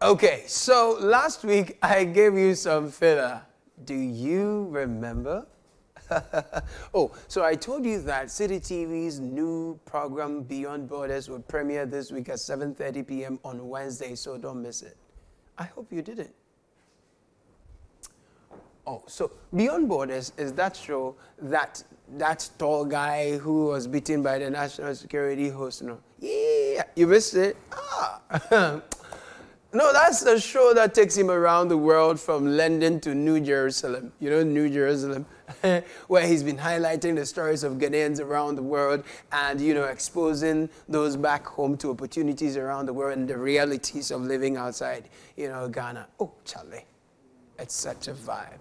Okay, so last week I gave you some filler. Do you remember? Oh, so I told you that City TV's new program Beyond Borders will premiere this week at 7:30 p.m. on Wednesday, so don't miss it. I hope you didn't. Oh, so Beyond Borders is that show that tall guy who was beaten by the national security host. No, yeah, you missed it. Ah. No, that's the show that takes him around the world from London to New Jerusalem. You know, New Jerusalem, where he's been highlighting the stories of Ghanaians around the world and, you know, exposing those back home to opportunities around the world and the realities of living outside, you know, Ghana. Oh, Charlie, it's such a vibe.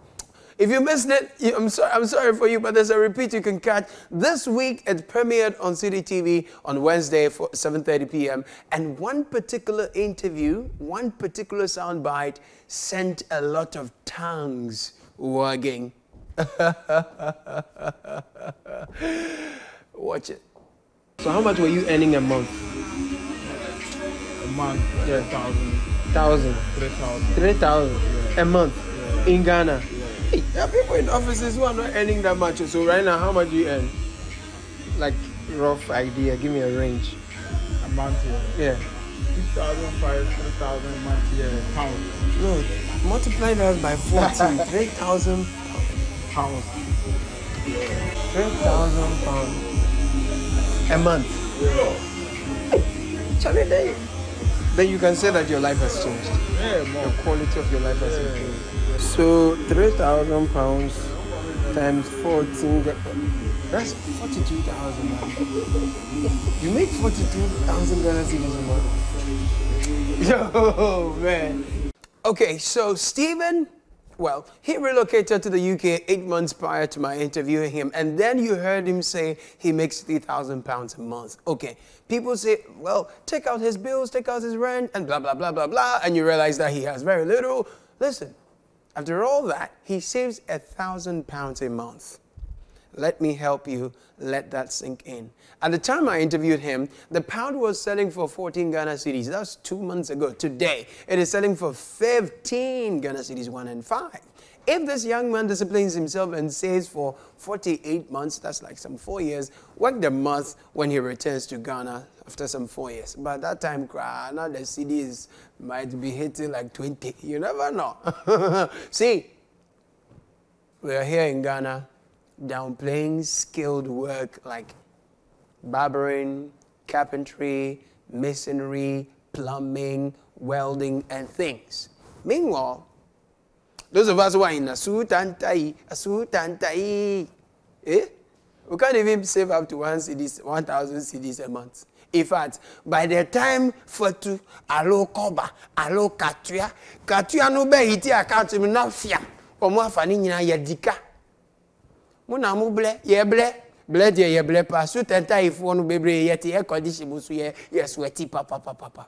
If you missed it, I'm sorry for you, but there's a repeat you can catch. This week, it premiered on City TV on Wednesday for 7:30 p.m. And one particular interview, one particular soundbite sent a lot of tongues wagging. Watch it. So how much were you earning a month? A month, yeah, 1,000. 3,000. 3,000 a month in Ghana. Yeah. Hey, there are people in offices who are not earning that much. So right now, how much do you earn? Like, rough idea. Give me a range. A month, yeah. 2,500, 3,000 a month, yeah, pounds. No, multiply that by 14. 3,000 Pounds. 3,000 pounds a month. Yeah. Charlie, then you can say that your life has changed. Yeah, more. The quality of your life has improved. So 3,000 pounds times 14, that's 42,000. You make 42,000 Ghana cedis a month. Yo, man. Okay, so Stephen, well, he relocated to the UK 8 months prior to my interviewing him, and then you heard him say he makes 3,000 pounds a month. Okay, people say, well, take out his bills, take out his rent, and blah, blah, blah, blah, blah, and you realize that he has very little. Listen. After all that, he saves 1,000 pounds a month. Let me help you let that sink in. At the time I interviewed him, the pound was selling for 14 Ghana cedis. That was 2 months ago. Today, it is selling for 15 Ghana cedis, 1 and 5. If this young man disciplines himself and saves for 48 months, that's like some 4 years, work the month when he returns to Ghana after some 4 years. By that time, now the CDs might be hitting like 20. You never know. See, we are here in Ghana downplaying skilled work like barbering, carpentry, masonry, plumbing, welding, and things. Meanwhile, those of us who are in a suit and tie, we can't even save up to 1,000 cedis a month. In fact, by the time for to alo koba, alo katua no be hiti account me na fiam. Omo afani nyina yedika. Mo na mo ble, ye ble de ye ble pa suit and tie ifo no bebre ye te air condition bo so ye sweaty papa.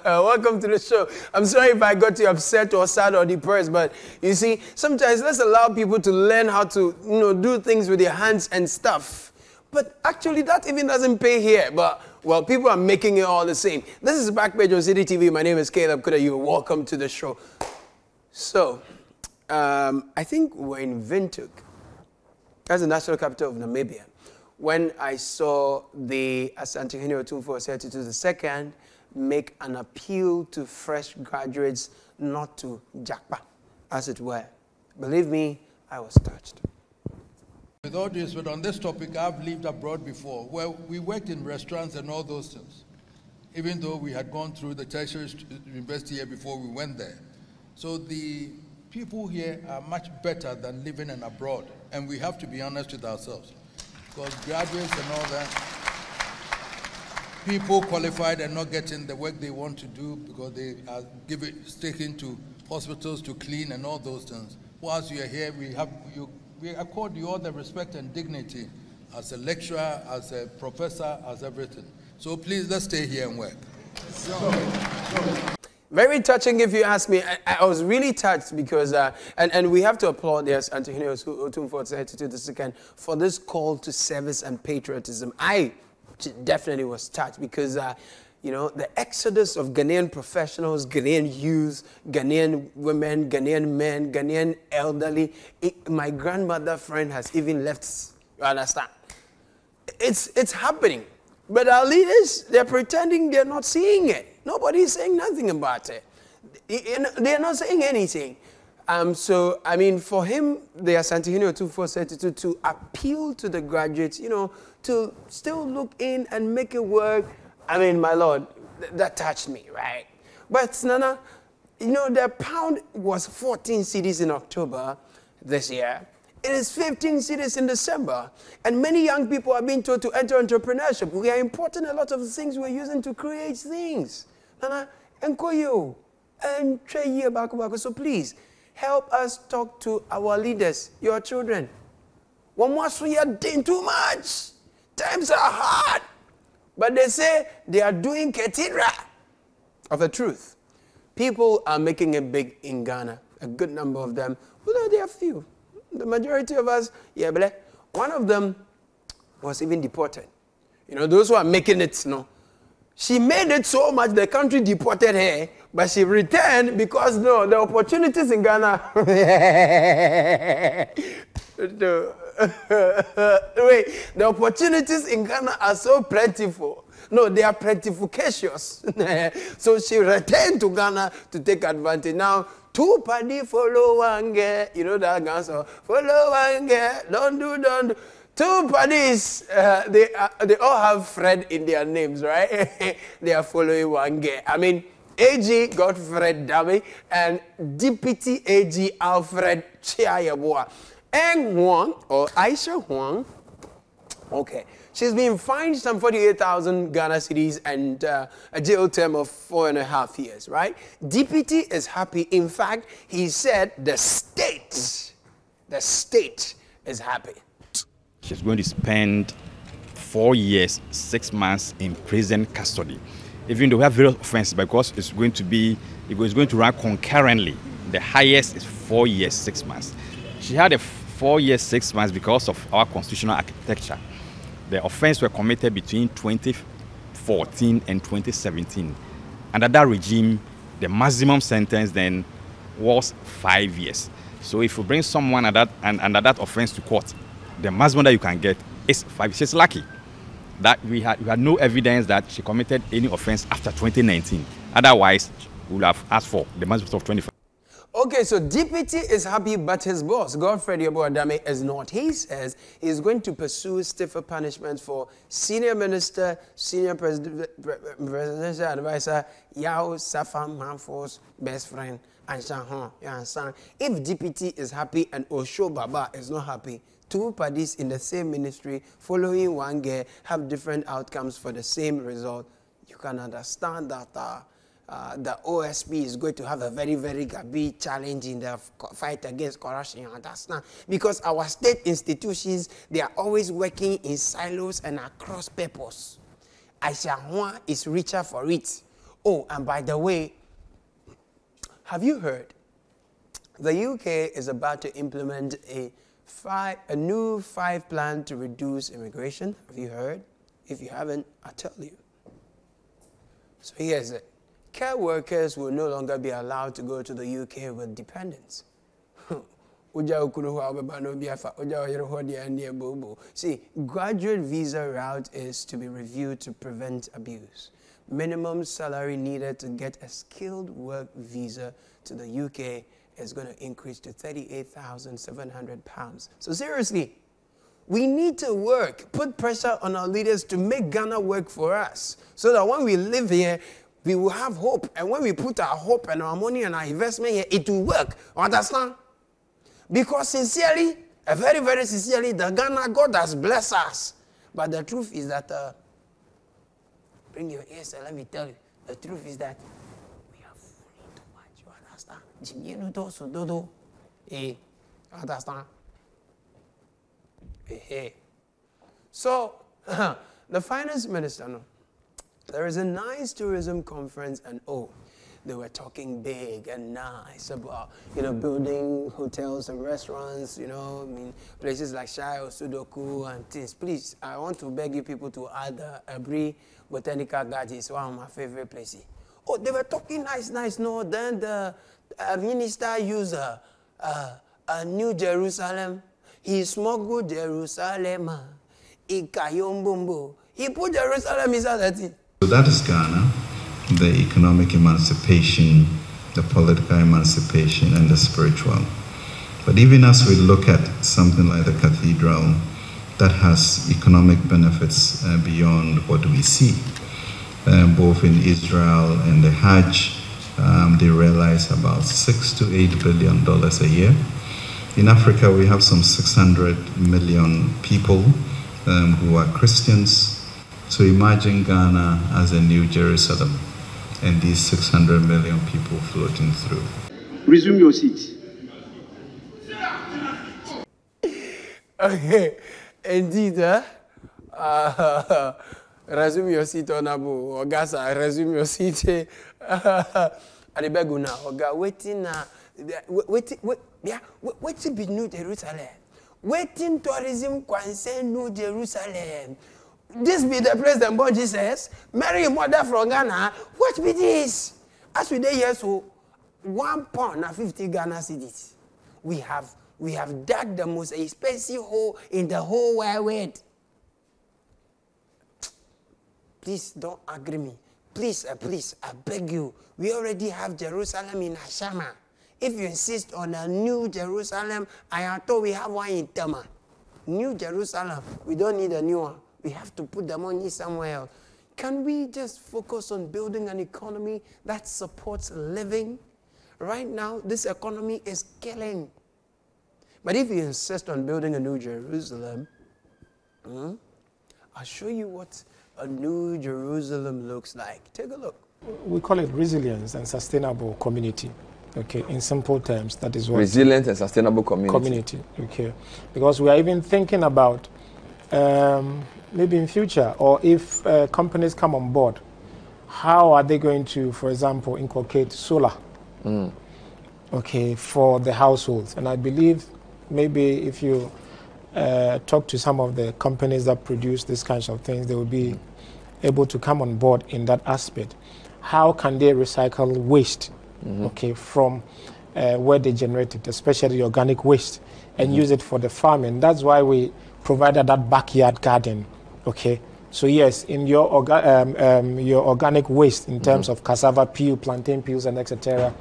Welcome to the show. I'm sorry if I got you upset or sad or depressed, but you see, sometimes let's allow people to learn how to, do things with their hands and stuff. But actually, that even doesn't pay here. But, well, people are making it all the same. This is Backpage on City TV. My name is Caleb Kuda. You're welcome to the show. So, I think we're in Windhoek. That's the national capital of Namibia. When I saw the Asantehene Otumfuo Osei II make an appeal to fresh graduates not to jakpa, as it were. Believe me, I was touched. With all due respect, on this topic, I've lived abroad before, where we worked in restaurants and all those things, even though we had gone through the tertiary university here before we went there. So the people here are much better than living in abroad, and we have to be honest with ourselves. Because graduates and all that, people qualified and not getting the work they want to do because they are sticking to hospitals to clean and all those things. Whilst you are here, we accord you all the respect and dignity as a lecturer, as a professor, as everything. So please, let's stay here and work. Very touching, if you ask me. I was really touched because, and we have to applaud Asantehene Otumfuo for this call to service and patriotism. I definitely was touched because, you know, the exodus of Ghanaian professionals, Ghanaian youth, Ghanaian women, Ghanaian men, Ghanaian elderly. My grandmother friend has even left, you understand? It's happening. But our leaders, they're pretending they're not seeing it. Nobody's saying nothing about it. They're not saying anything. So, I mean, for him, the Asantehene Otumfuo to appeal to the graduates, you know, to still look in and make it work. I mean, my Lord, that touched me, right? But, Nana, you know, the pound was 14 cedis in October this year. It is 15 cities in December. And many young people are being told to enter entrepreneurship. We are importing a lot of the things we're using to create things. Nana, enkoyo, and so please, help us talk to our leaders, your children. One more we are doing too much. Times are hard. But they say they are doing cathedral of the truth. People are making it big in Ghana. A good number of them. Although there are few. The majority of us, yeah, but one of them was even deported. You know, those who are making it, no. She made it so much the country deported her, but she returned because, no, the opportunities in Ghana. Wait, the opportunities in Ghana are so plentiful. No, they are plentificacious. So she returned to Ghana to take advantage. Now, two party follow one girl. You know that Ghana song? Follow one girl, don't do. Two parties, they all have Fred in their names, right? They are following one girl. I mean, AG Godfred Dami and Deputy AG Alfred Chiayabua. Eng Huang, or Aisha Huang, okay. She's been fined some 48,000 Ghana cedis and a jail term of 4.5 years, right? Deputy is happy. In fact, he said the state is happy. She's going to spend 4 years, 6 months in prison custody. Even though we have various offenses, because it's going to run concurrently. The highest is 4 years, 6 months. She had a 4 years, 6 months because of our constitutional architecture. The offense were committed between 2014 and 2017. Under that regime, the maximum sentence then was 5 years. So if you bring someone under that offense to court, the maximum that you can get is 5 years. She's lucky that we had no evidence that she committed any offense after 2019. Otherwise, we would have asked for the maximum of 25. Okay, so Deputy is happy, but his boss, Godfred Adame, is not. He says he's going to pursue stiffer punishments for Senior Minister, Senior Presidential Advisor, Yao Safam Manfor's best friend, and Shahon. You understand? If Deputy is happy and Osho Baba is not happy, two parties in the same ministry following one girl have different outcomes for the same result. You can understand that the OSP is going to have a very, very big challenge in the fight against corruption. You understand? Because our state institutions, they are always working in silos and across purpose. Aisha Huang is richer for it. Oh, and by the way, have you heard? The UK is about to implement a new 5 plan to reduce immigration. Have you heard? If you haven't, I'll tell you. So here's it. Care workers will no longer be allowed to go to the UK with dependents. See, graduate visa route is to be reviewed to prevent abuse. Minimum salary needed to get a skilled work visa to the UK is going to increase to £38,700. So seriously, we need to work, put pressure on our leaders to make Ghana work for us, so that when we live here, we will have hope. And when we put our hope and our money and our investment here, it will work. Understand? Because sincerely, very, very sincerely, the Ghana God has blessed us. But the truth is that bring your ears and let me tell you. The truth is that we are fooling too much. You understand? Jimmy do so dodo. Hey, understand? Hey. So, the finance minister, no, there is a nice tourism conference, and they were talking big and nice about, building hotels and restaurants, places like Shai or Sudoku and things. Please, I want to beg you people to add Abri Botanical Gardens, one of my favorite places. Oh, they were talking nice, no? Then the minister used a New Jerusalem. He smuggled Jerusalem. He put Jerusalem inside that thing. So that is Ghana, the economic emancipation, the political emancipation, and the spiritual. But even as we look at something like the cathedral, that has economic benefits beyond what we see. Both in Israel and the Hajj, they realize about $6 to $8 billion a year. In Africa, we have some 600 million people who are Christians. So imagine Ghana as a New Jerusalem and these 600 million people floating through. Resume your seat. Okay, indeed, resume your seat, Honorable Ogasa, resume your seat. Adibeguna, Oga, waiting, waiting be New Jerusalem. Waiting tourism concern New Jerusalem. This be the place that born Jesus, Mary a mother from Ghana. What be this? As we day here, so £1.50 Ghana cedis. We have dug the most expensive hole in the whole wide world. Please don't agree me. Please, I beg you. We already have Jerusalem in Ashama. If you insist on a New Jerusalem, I thought we have one in Tama. New Jerusalem, we don't need a new one. We have to put the money somewhere else. Can we just focus on building an economy that supports living? Right now, this economy is killing. But if you insist on building a New Jerusalem, I'll show you what a New Jerusalem looks like. Take a look. We call it resilience and sustainable community. Okay, in simple terms, that is what... Resilient and sustainable community. Okay. Because we are even thinking about maybe in future, or if companies come on board, how are they going to, for example, inculcate solar, okay, for the households? And I believe maybe if you talk to some of the companies that produce these kinds of things, they will be able to come on board in that aspect. How can they recycle waste, okay, from where they generate it, especially organic waste, and use it for the farming? That's why we provided that backyard garden, okay? So yes, in your organic waste, in terms of cassava peel, plantain peels, and etc.,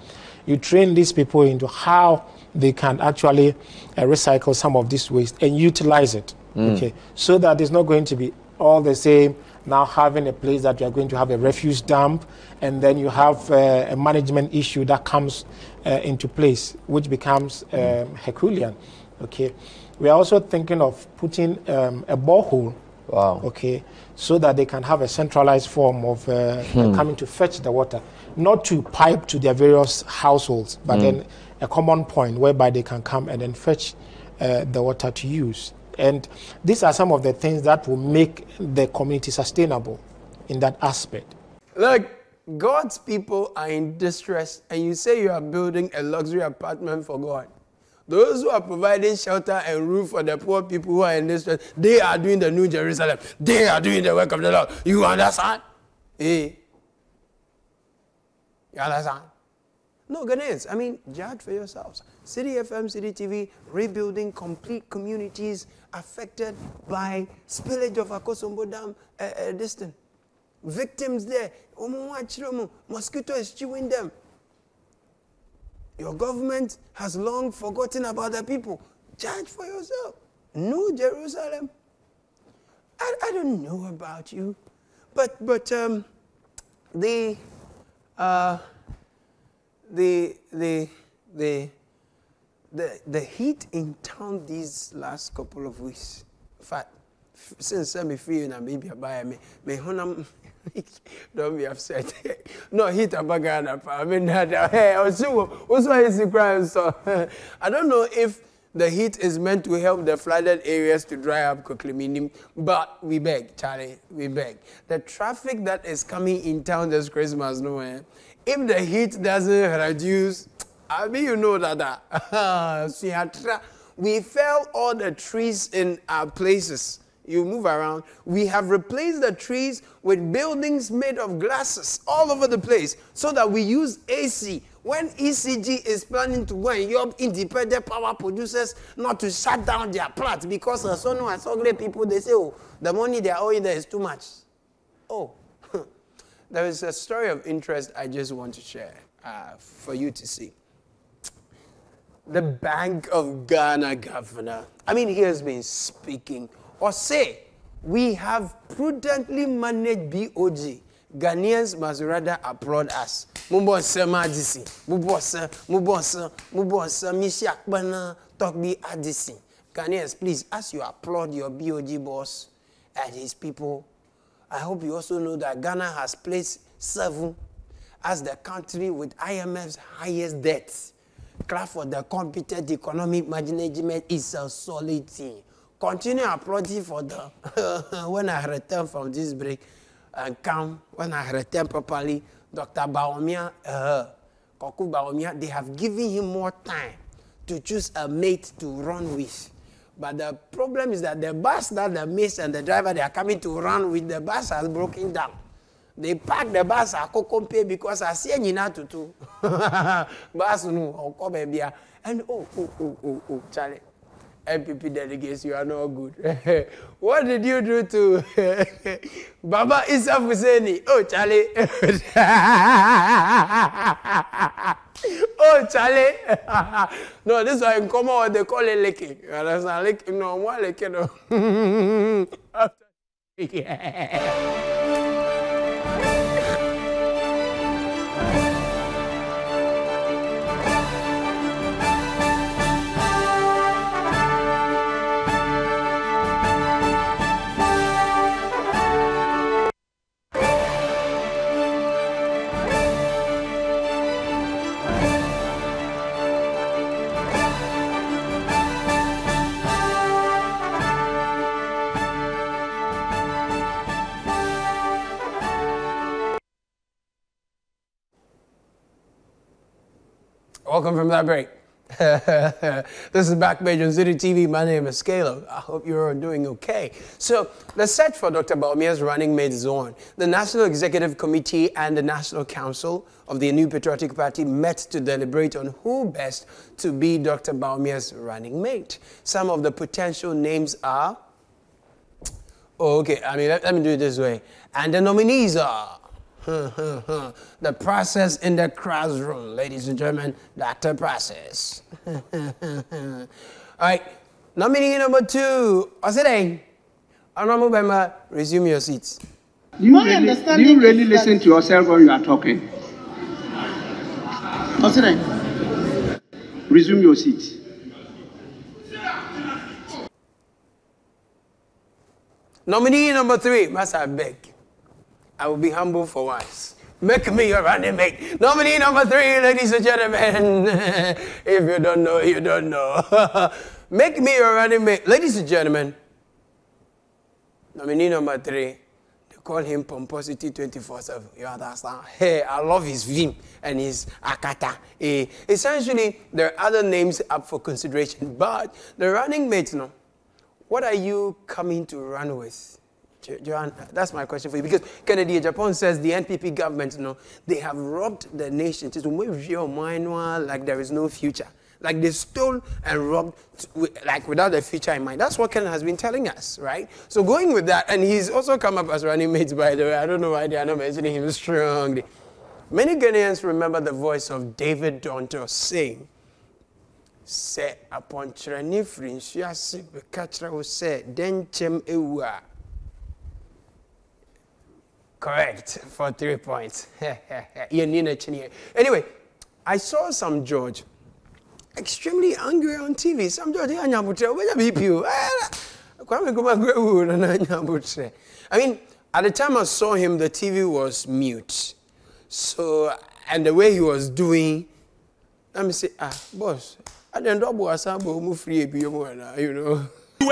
you train these people into how they can actually recycle some of this waste and utilize it, okay? So that it's not going to be all the same, now having a place that you are going to have a refuse dump, and then you have a management issue that comes into place, which becomes Herculean, okay? We are also thinking of putting a borehole, okay, so that they can have a centralized form of coming to fetch the water, not to pipe to their various households, but then a common point whereby they can come and then fetch the water to use. And these are some of the things that will make the community sustainable in that aspect. Look, God's people are in distress, and you say you are building a luxury apartment for God. Those who are providing shelter and roof for the poor people who are in distress, they are doing the New Jerusalem. They are doing the work of the Lord. You understand? Hey. You understand? No, Ghanaians, I mean, judge for yourselves. City FM, City TV, rebuilding complete communities affected by spillage of Akosombo Dam distance. Victims there, mosquito is chewing them. Your government has long forgotten about the people. Judge for yourself. New Jerusalem. I don't know about you, but the heat in town these last couple of weeks, in fact, since I'm free and maybe buy me honam. Don't be upset. No, hit a bagana. I mean, hey, also is the crime. So I don't know if the heat is meant to help the flooded areas to dry up quickly, meaning, but we beg, Charlie, we beg. The traffic that is coming in town this Christmas, no way. If the heat doesn't reduce, I mean, you know that. We fell all the trees in our places. You move around. We have replaced the trees with buildings made of glasses all over the place so that we use AC. When ECG is planning to go and help independent power producers not to shut down their plants because some great people, they say, oh, the money they are owing there is too much. Oh, there is a story of interest I just want to share for you to see. The Bank of Ghana governor, I mean, he has been speaking. Or say, we have prudently managed BOG. Ghanaians must rather applaud us. Mubonsa Madisi. Mubonsa, Mishi Akbana, Tokbi Adisi. Ghanaians, please, as you applaud your BOG boss and his people, I hope you also know that Ghana has placed 7 as the country with IMF's highest debts. Clap for the competent economic management is a solid thing. Continue applauding for the when I return from this break and come when I return properly. Dr. Baomia, Koku Baomia, they have given him more time to choose a mate to run with. But the problem is that the bus that the mate and the driver they are coming to run with, the bus has broken down. They park the bus at Kokompe because I see Nina to bus no or baby and oh Charlie. MPP delegates, you are not good. What did you do to Baba Issa Husseini? Oh, Charlie. Oh, Charlie. No, this one in common what they call it licking. That's not licking. No, what licking? Yeah. Welcome from that break. This is Backpage on City TV. My name is Scalo. I hope you're doing okay. So the search for Dr. Baomia's running mate is on. The National Executive Committee and the National Council of the New Patriotic Party met to deliberate on who best to be Dr. Baomia's running mate. Some of the potential names are... Oh, okay, I mean, let me do it this way. And the nominees are... the process in the classroom, ladies and gentlemen, Dr. Process. All right, nominee number 2, Asantehene. Honorable member, resume your seats. Do you really listen to yourself when you are talking? Asantehene, resume your seats. Nominee number 3, Master, I beg. I will be humble for once. Make me your running mate. Nominee number 3, ladies and gentlemen. If you don't know, you don't know. Make me your running mate. Ladies and gentlemen, nominee number 3, they call him Pomposity 24/7. You understand? Hey, I love his vim and his akata. Essentially, there are other names up for consideration, but the running mate, no. What are you coming to run with? Joanne, that's my question for you. Because Kennedy, Japan says the NPP government, you know, they have robbed the nation. Like there is no future. Like they stole and robbed, like without a future in mind. That's what Ken has been telling us, right? So going with that, and he's also come up as running mates, by the way. I don't know why they are not mentioning him strongly. Many Ghanaians remember the voice of David Donto saying, "Say upon Chrani Frinchiasi, Bekatra say, Denchem Ewa." Correct, for 3 points. Anyway, I saw some George extremely angry on TV. Some George, I mean, at the time I saw him, the TV was mute. So, and the way he was doing, let me say, boss, I didn't know you know. You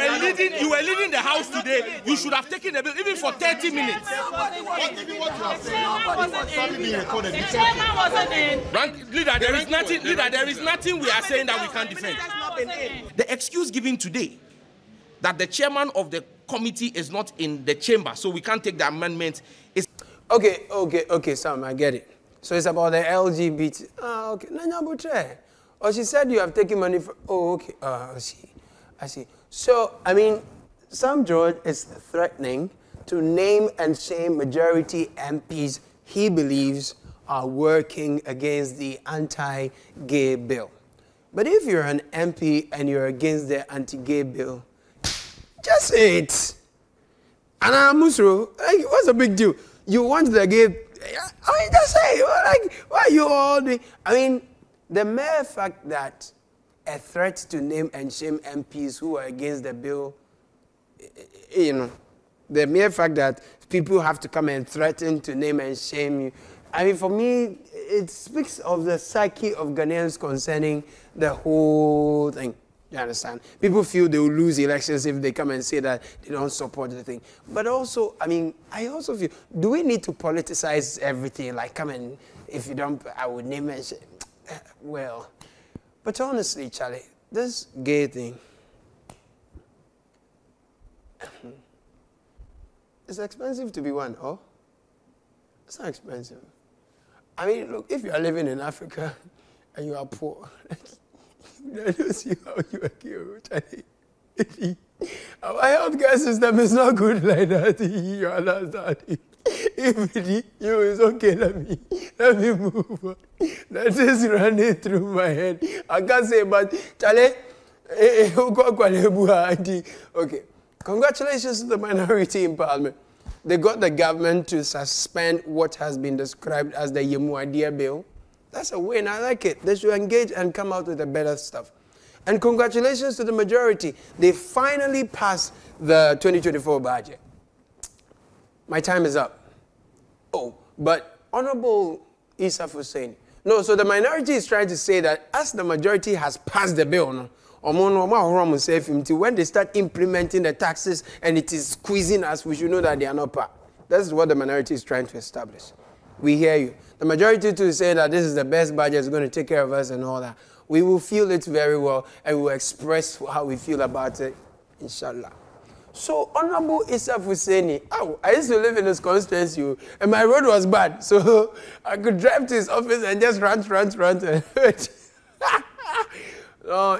were leading the house today. You should have taken the bill even for 30 minutes. Leader, there is nothing we are saying that we can't defend. The excuse given today that the chairman of the committee is not in the chamber, so we can't take the amendment is... Okay, Sam, I get it. So it's about the LGBT. Okay. Oh, she said you have taken money from... Oh, okay. I see. So, I mean, Sam George is threatening to name and shame majority MPs he believes are working against the anti-gay bill. But if you're an MP and you're against the anti-gay bill, just say it. And Musro, like, what's the big deal? You want the gay... I mean, just say it. Like, why are you all doing... I mean, the mere fact that a threat to name and shame MPs who are against the bill, you know, the mere fact that people have to come and threaten to name and shame you, I mean, for me, it speaks of the psyche of Ghanaians concerning the whole thing. You understand? People feel they will lose elections if they come and say that they don't support the thing. But also, I mean, I also feel, do we need to politicize everything? Like, come and, if you don't, I would name and shame. Well... But honestly, Charlie, this gay thing, it's expensive to be one, oh? It's not expensive. I mean, look, if you are living in Africa and you are poor, I don't see how you are here, Charlie. Our healthcare system is not good like that. You understand? If you is okay, let me move on. That is running through my head. I can't say, but Charlie, okay. Congratulations to the minority in Parliament. They got the government to suspend what has been described as the Yemuadia bill. That's a win. I like it. They should engage and come out with the better stuff. And congratulations to the majority. They finally passed the 2024 budget. My time is up. Oh, but Honorable Issa Hussein. No, so the minority is trying to say that as the majority has passed the bill, when they start implementing the taxes and it is squeezing us, we should know that they are not part. That's what the minority is trying to establish. We hear you. The majority too say that this is the best budget, it's going to take care of us and all that. We will feel it very well and we will express how we feel about it, inshallah. So, Honorable Issa Hussein, I used to live in his constituency and my road was bad. So, I could drive to his office and just run.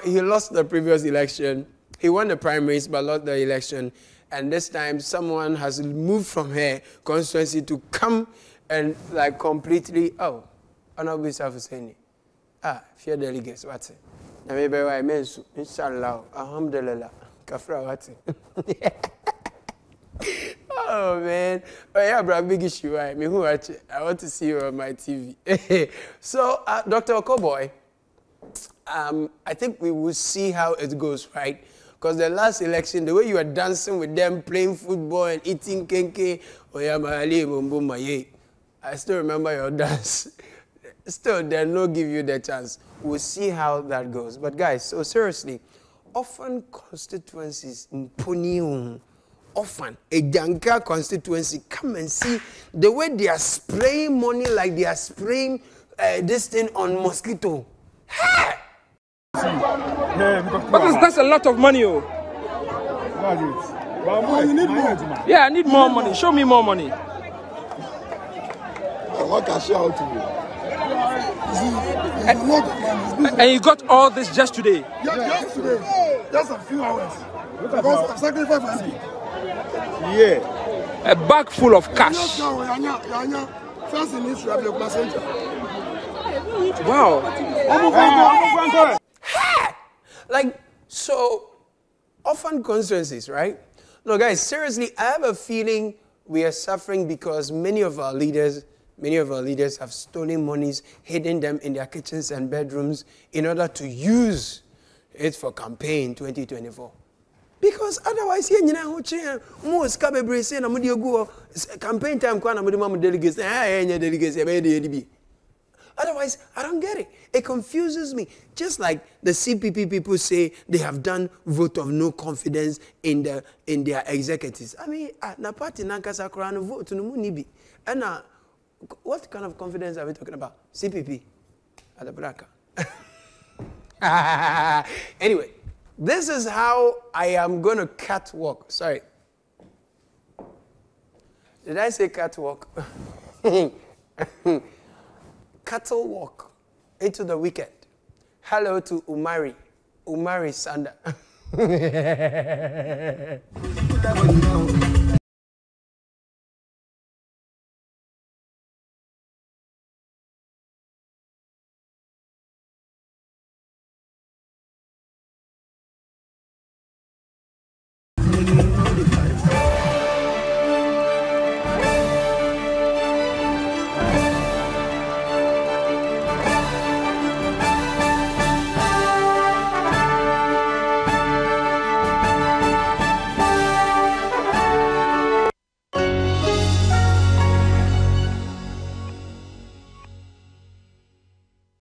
He lost the previous election. He won the primaries but lost the election. And this time, someone has moved from her constituency to come and like completely, Honorable Issa Hussein. Few delegates, what's it? Inshallah, alhamdulillah. Kafra, what's it? Oh, man. Oh, yeah, bro, big issue. I want to see you on my TV. So, Dr. Okoboy, I think we will see how it goes, right? Because the last election, the way you were dancing with them, playing football and eating kenke, I still remember your dance. Still, they'll not give you the chance. We'll see how that goes. But guys, so seriously, often constituencies in Punium, often a Janka constituency, come and see the way they are spraying money like they are spraying this thing on mosquito. Hey! That's a lot of money, oh. You need more. Yeah, I need more money. Show me more money. What can I show to you? And you got all this just today? Just today. Just a few hours. Because I'm sacrificing money. Yeah. A bag full of cash. Wow. Like, so, often constituencies, right? No, guys, seriously, I have a feeling we are suffering because many of our leaders have stolen monies, hidden them in their kitchens and bedrooms in order to use it for campaign 2024. Because otherwise, you know, most cabaret say, I'm go campaign time, I'm delegates, delegates, otherwise, I don't get it. It confuses me. Just like the CPP people say they have done vote of no confidence in their executives. I mean, na party nankasa krano vote no munibi. And what kind of confidence are we talking about? CPP at the Braka. Anyway, this is how I am going to catwalk. Sorry. Did I say catwalk? Cattle walk into the weekend. Hello to Umari Sanda.